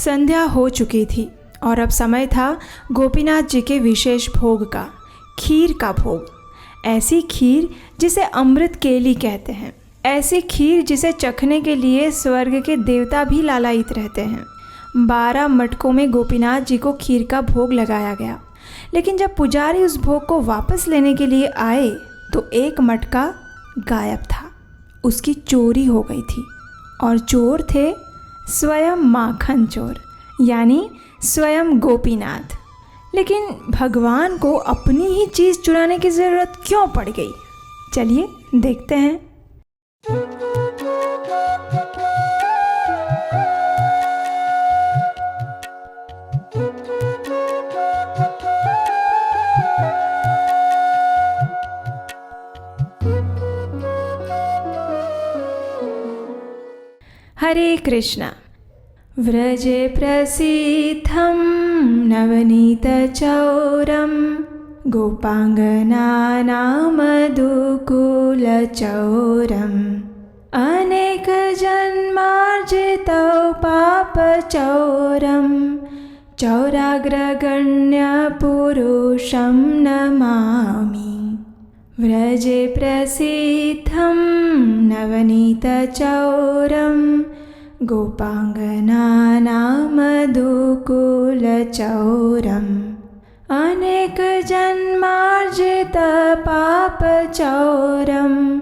संध्या हो चुकी थी और अब समय था गोपीनाथ जी के विशेष भोग का, खीर का भोग। ऐसी खीर जिसे अमृत केली कहते हैं, ऐसी खीर जिसे चखने के लिए स्वर्ग के देवता भी लालायित रहते हैं। 12 मटकों में गोपीनाथ जी को खीर का भोग लगाया गया, लेकिन जब पुजारी उस भोग को वापस लेने के लिए आए तो एक मटका गायब था। उसकी चोरी हो गई थी और चोर थे स्वयं माखन चोर, यानी स्वयं गोपीनाथ। लेकिन भगवान को अपनी ही चीज़ चुराने की ज़रूरत क्यों पड़ गई? चलिए देखते हैं। हरे कृष्णा। व्रजे प्रसिद्धं नवनीतचौरं गोपाङ्गनानामधुकुलचौरम् अनेकजन्मार्जितौ पापचौरं चौराग्रगण्यपुरुषं नमामि। व्रजे प्रसिद्धं नवनीतचौरं गोपाङ्गनानामधुकुलचौरम् अनेकजन्मार्जितपापचौरं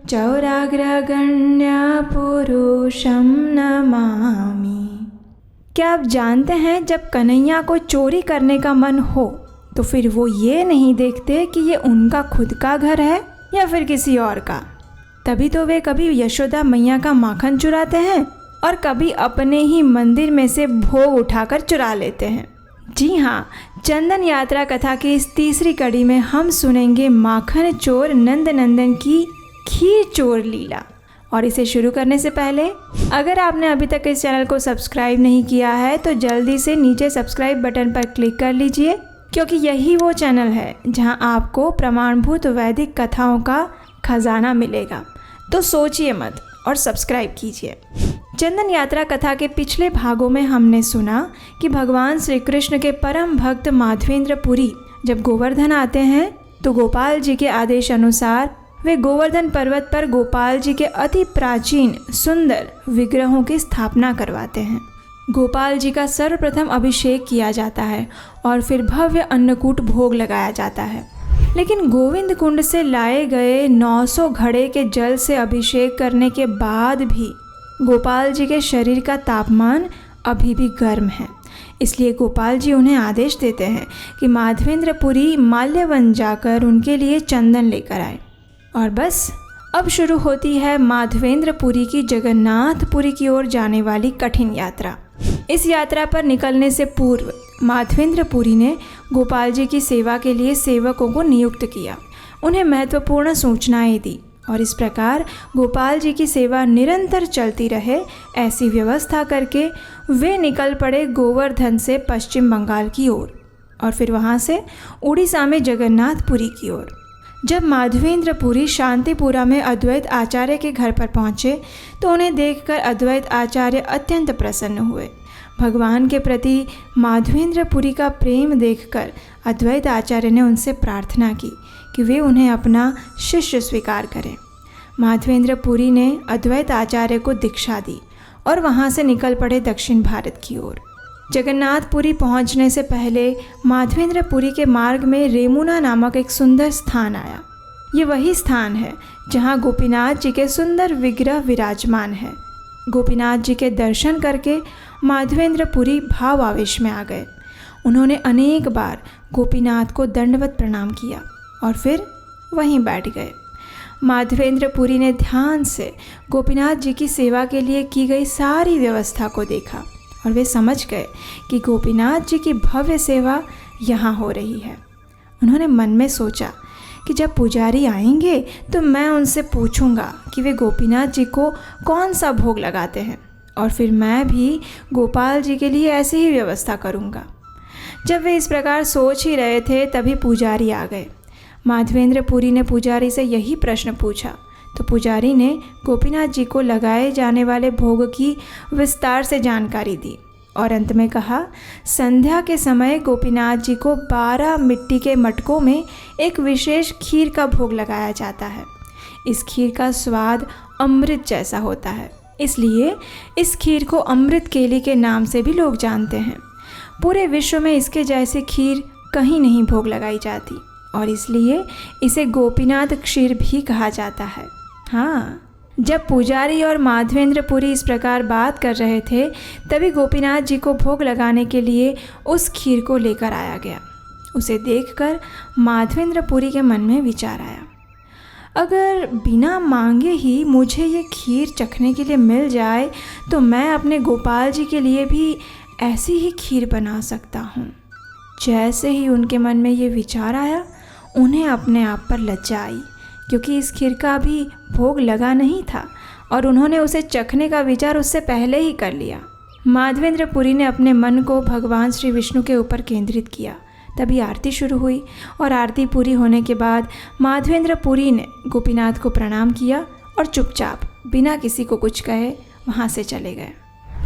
चौराग्रगण्यपुरुषं नमामि। क्या आप जानते हैं, जब कन्हैया को चोरी करने का मन हो तो फिर वो ये नहीं देखते कि ये उनका खुद का घर है या फिर किसी और का। तभी तो वे कभी यशोदा मैया का माखन चुराते हैं और कभी अपने ही मंदिर में से भोग उठाकर चुरा लेते हैं। जी हाँ, चंदन यात्रा कथा की इस तीसरी कड़ी में हम सुनेंगे माखन चोर नंद नंदन की खीर चोर लीला। और इसे शुरू करने से पहले अगर आपने अभी तक इस चैनल को सब्सक्राइब नहीं किया है तो जल्दी से नीचे सब्सक्राइब बटन पर क्लिक कर लीजिए, क्योंकि यही वो चैनल है जहां आपको प्रमाणभूत वैदिक कथाओं का खजाना मिलेगा। तो सोचिए मत और सब्सक्राइब कीजिए। चंदन यात्रा कथा के पिछले भागों में हमने सुना कि भगवान श्री कृष्ण के परम भक्त माधवेंद्र पुरी जब गोवर्धन आते हैं तो गोपाल जी के आदेश अनुसार वे गोवर्धन पर्वत पर गोपाल जी के अति प्राचीन सुंदर विग्रहों की स्थापना करवाते हैं। गोपाल जी का सर्वप्रथम अभिषेक किया जाता है और फिर भव्य अन्नकूट भोग लगाया जाता है। लेकिन गोविंद कुंड से लाए गए 900 घड़े के जल से अभिषेक करने के बाद भी गोपाल जी के शरीर का तापमान अभी भी गर्म है। इसलिए गोपाल जी उन्हें आदेश देते हैं कि माधवेंद्र पुरी माल्यवन जाकर उनके लिए चंदन लेकर आए। और बस अब शुरू होती है माधवेंद्र पुरी की जगन्नाथपुरी की ओर जाने वाली कठिन यात्रा। इस यात्रा पर निकलने से पूर्व माधवेंद्र पुरी ने गोपाल जी की सेवा के लिए सेवकों को नियुक्त किया, उन्हें महत्वपूर्ण सूचनाएं दी और इस प्रकार गोपाल जी की सेवा निरंतर चलती रहे, ऐसी व्यवस्था करके वे निकल पड़े गोवर्धन से पश्चिम बंगाल की ओर और फिर वहाँ से उड़ीसा में जगन्नाथपुरी की ओर। जब माधवेंद्र पुरी शांतिपुरा में अद्वैत आचार्य के घर पर पहुँचे तो उन्हें देखकर अद्वैत आचार्य अत्यंत प्रसन्न हुए। भगवान के प्रति माधवेंद्र पुरी का प्रेम देखकर अद्वैत आचार्य ने उनसे प्रार्थना की कि वे उन्हें अपना शिष्य स्वीकार करें। माधवेंद्र पुरी ने अद्वैत आचार्य को दीक्षा दी और वहाँ से निकल पड़े दक्षिण भारत की ओर। जगन्नाथपुरी पहुँचने से पहले माधवेंद्र पुरी के मार्ग में रेमुना नामक एक सुंदर स्थान आया। ये वही स्थान है जहाँ गोपीनाथ जी के सुंदर विग्रह विराजमान है। गोपीनाथ जी के दर्शन करके माधवेंद्र पुरी भाव आवेश में आ गए। उन्होंने अनेक बार गोपीनाथ को दंडवत प्रणाम किया और फिर वहीं बैठ गए। माधवेंद्र पुरी ने ध्यान से गोपीनाथ जी की सेवा के लिए की गई सारी व्यवस्था को देखा और वे समझ गए कि गोपीनाथ जी की भव्य सेवा यहाँ हो रही है। उन्होंने मन में सोचा कि जब पुजारी आएंगे तो मैं उनसे पूछूंगा कि वे गोपीनाथ जी को कौन सा भोग लगाते हैं और फिर मैं भी गोपाल जी के लिए ऐसी ही व्यवस्था करूंगा। जब वे इस प्रकार सोच ही रहे थे तभी पुजारी आ गए। माधवेंद्र पुरी ने पुजारी से यही प्रश्न पूछा तो पुजारी ने गोपीनाथ जी को लगाए जाने वाले भोग की विस्तार से जानकारी दी और अंत में कहा, संध्या के समय गोपीनाथ जी को 12 मिट्टी के मटकों में एक विशेष खीर का भोग लगाया जाता है। इस खीर का स्वाद अमृत जैसा होता है, इसलिए इस खीर को अमृत केली के नाम से भी लोग जानते हैं। पूरे विश्व में इसके जैसे खीर कहीं नहीं भोग लगाई जाती और इसलिए इसे गोपीनाथ क्षीर भी कहा जाता है। हाँ, जब पुजारी और माधवेंद्र पुरी इस प्रकार बात कर रहे थे, तभी गोपीनाथ जी को भोग लगाने के लिए उस खीर को लेकर आया गया। उसे देखकर माधवेंद्र पुरी के मन में विचार आया, अगर बिना मांगे ही मुझे ये खीर चखने के लिए मिल जाए तो मैं अपने गोपाल जी के लिए भी ऐसी ही खीर बना सकता हूँ। जैसे ही उनके मन में ये विचार आया, उन्हें अपने आप पर लज्जा आई, क्योंकि इस खीर का भी भोग लगा नहीं था और उन्होंने उसे चखने का विचार उससे पहले ही कर लिया। माधवेंद्र पुरी ने अपने मन को भगवान श्री विष्णु के ऊपर केंद्रित किया। तभी आरती शुरू हुई और आरती पूरी होने के बाद माधवेंद्र पुरी ने गोपीनाथ को प्रणाम किया और चुपचाप बिना किसी को कुछ कहे वहाँ से चले गए।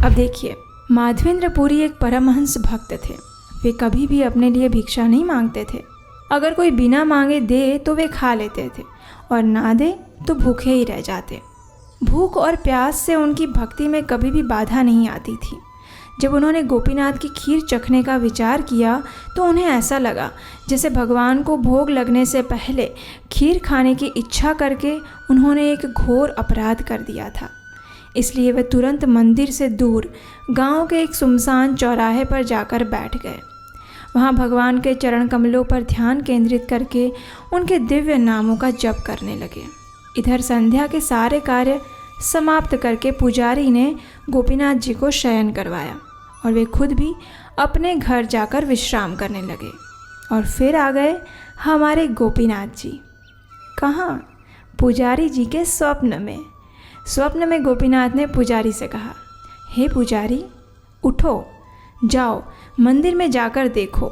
अब देखिए, माधवेंद्र पुरी एक परमहंस भक्त थे। वे कभी भी अपने लिए भिक्षा नहीं मांगते थे। अगर कोई बिना मांगे दे तो वे खा लेते थे और ना दे तो भूखे ही रह जाते। भूख और प्यास से उनकी भक्ति में कभी भी बाधा नहीं आती थी। जब उन्होंने गोपीनाथ की खीर चखने का विचार किया तो उन्हें ऐसा लगा जैसे भगवान को भोग लगने से पहले खीर खाने की इच्छा करके उन्होंने एक घोर अपराध कर दिया था। इसलिए वे तुरंत मंदिर से दूर गांव के एक सुनसान चौराहे पर जाकर बैठ गए। वहां भगवान के चरण कमलों पर ध्यान केंद्रित करके उनके दिव्य नामों का जप करने लगे। इधर संध्या के सारे कार्य समाप्त करके पुजारी ने गोपीनाथ जी को शयन करवाया और वे खुद भी अपने घर जाकर विश्राम करने लगे। और फिर आ गए हमारे गोपीनाथ जी। कहाँ? पुजारी जी के स्वप्न में। स्वप्न में गोपीनाथ ने पुजारी से कहा, हे पुजारी, उठो, जाओ मंदिर में जाकर देखो,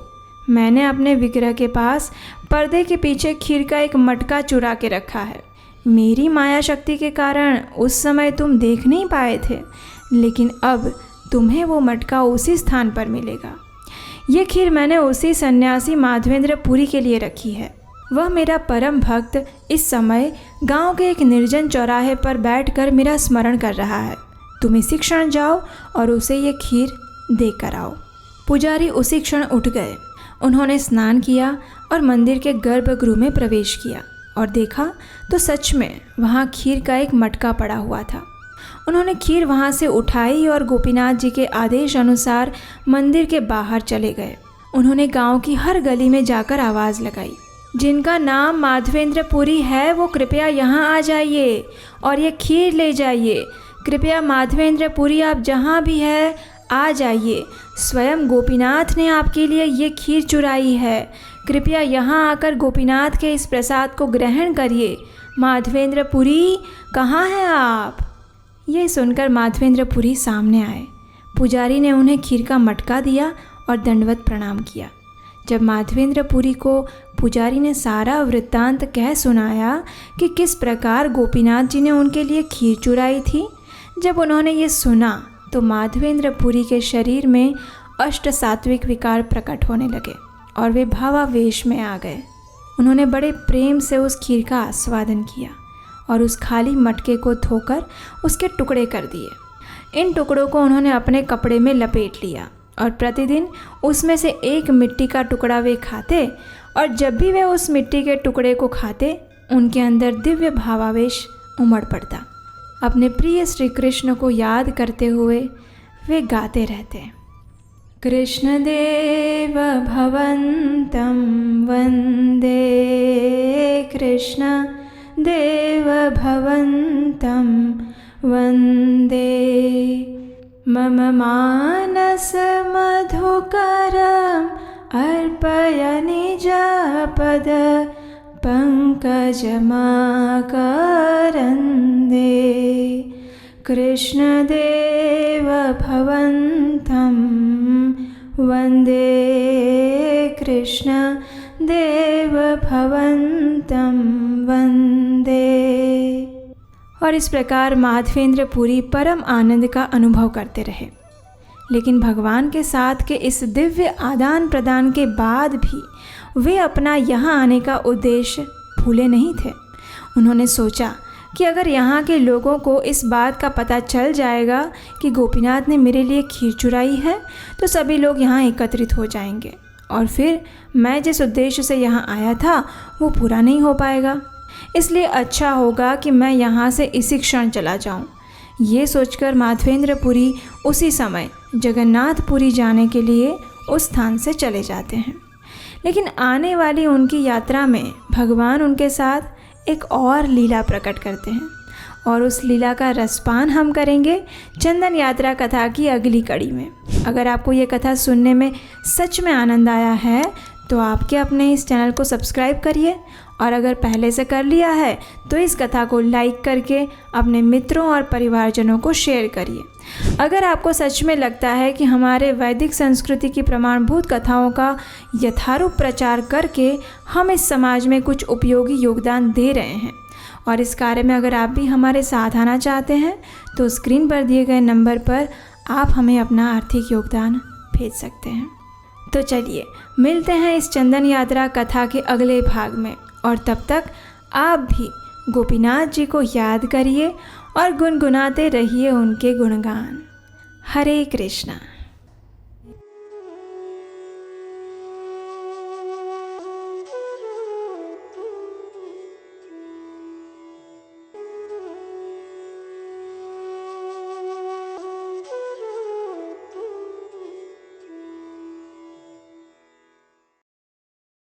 मैंने अपने विग्रह के पास पर्दे के पीछे खीर का एक मटका चुरा के रखा है। मेरी माया शक्ति के कारण उस समय तुम देख नहीं पाए थे, लेकिन अब तुम्हें वो मटका उसी स्थान पर मिलेगा। ये खीर मैंने उसी सन्यासी माधवेंद्र पुरी के लिए रखी है। वह मेरा परम भक्त इस समय गांव के एक निर्जन चौराहे पर बैठकर मेरा स्मरण कर रहा है। तुम इसी क्षण जाओ और उसे ये खीर दे कर आओ। पुजारी उसी क्षण उठ गए। उन्होंने स्नान किया और मंदिर के गर्भगृह में प्रवेश किया और देखा तो सच में वहाँ खीर का एक मटका पड़ा हुआ था। उन्होंने खीर वहाँ से उठाई और गोपीनाथ जी के आदेश अनुसार मंदिर के बाहर चले गए। उन्होंने गांव की हर गली में जाकर आवाज़ लगाई, जिनका नाम माधवेंद्र पुरी है वो कृपया यहाँ आ जाइए और ये खीर ले जाइए। कृपया माधवेंद्र पुरी, आप जहाँ भी है आ जाइए। स्वयं गोपीनाथ ने आपके लिए ये खीर चुराई है। कृपया यहाँ आकर गोपीनाथ के इस प्रसाद को ग्रहण करिए। माधवेंद्र पुरी, कहाँ हैं आप? ये सुनकर माधवेंद्र पुरी सामने आए। पुजारी ने उन्हें खीर का मटका दिया और दंडवत प्रणाम किया। जब माधवेंद्र पुरी को पुजारी ने सारा वृत्तांत कह सुनाया कि किस प्रकार गोपीनाथ जी ने उनके लिए खीर चुराई थी, जब उन्होंने ये सुना तो माधवेंद्र पुरी के शरीर में अष्ट सात्विक विकार प्रकट होने लगे और वे भावावेश में आ गए। उन्होंने बड़े प्रेम से उस खीर का आस्वादन किया और उस खाली मटके को धोकर उसके टुकड़े कर दिए। इन टुकड़ों को उन्होंने अपने कपड़े में लपेट लिया और प्रतिदिन उसमें से एक मिट्टी का टुकड़ा वे खाते और जब भी वे उस मिट्टी के टुकड़े को खाते, उनके अंदर दिव्य भावावेश उमड़ पड़ता। अपने प्रिय श्री कृष्ण को याद करते हुए वे गाते रहते, कृष्ण देव भवन्तं वन्दे, कृष्ण देव भवन्तं वन्दे, मम मानस मधुकरम् अर्पय निजपद पंकजमाकरन्दे, कृष्णदेव भवन्तं वन्दे, कृष्णदेव भवन्तं वन्दे। और इस प्रकार माधवेंद्र पुरी परम आनंद का अनुभव करते रहे। लेकिन भगवान के साथ के इस दिव्य आदान प्रदान के बाद भी वे अपना यहाँ आने का उद्देश्य भूले नहीं थे। उन्होंने सोचा कि अगर यहाँ के लोगों को इस बात का पता चल जाएगा कि गोपीनाथ ने मेरे लिए खीर चुराई है तो सभी लोग यहाँ एकत्रित हो जाएंगे और फिर मैं जिस उद्देश्य से यहाँ आया था वो पूरा नहीं हो पाएगा। इसलिए अच्छा होगा कि मैं यहाँ से इसी क्षण चला जाऊँ। ये सोचकर माधवेंद्रपुरी उसी समय जगन्नाथपुरी जाने के लिए उस स्थान से चले जाते हैं। लेकिन आने वाली उनकी यात्रा में भगवान उनके साथ एक और लीला प्रकट करते हैं और उस लीला का रसपान हम करेंगे चंदन यात्रा कथा की अगली कड़ी में। अगर आपको ये कथा सुनने में सच में आनंद आया है तो आपके अपने इस चैनल को सब्सक्राइब करिए और अगर पहले से कर लिया है तो इस कथा को लाइक करके अपने मित्रों और परिवारजनों को शेयर करिए। अगर आपको सच में लगता है कि हमारे वैदिक संस्कृति की प्रमाणभूत कथाओं का यथारूप प्रचार करके हम इस समाज में कुछ उपयोगी योगदान दे रहे हैं और इस कार्य में अगर आप भी हमारे साथ आना चाहते हैं तो स्क्रीन पर दिए गए नंबर पर आप हमें अपना आर्थिक योगदान भेज सकते हैं। तो चलिए मिलते हैं इस चंदन यात्रा कथा के अगले भाग में और तब तक आप भी गोपीनाथ जी को याद करिए और गुनगुनाते रहिए उनके गुणगान। हरे कृष्णा।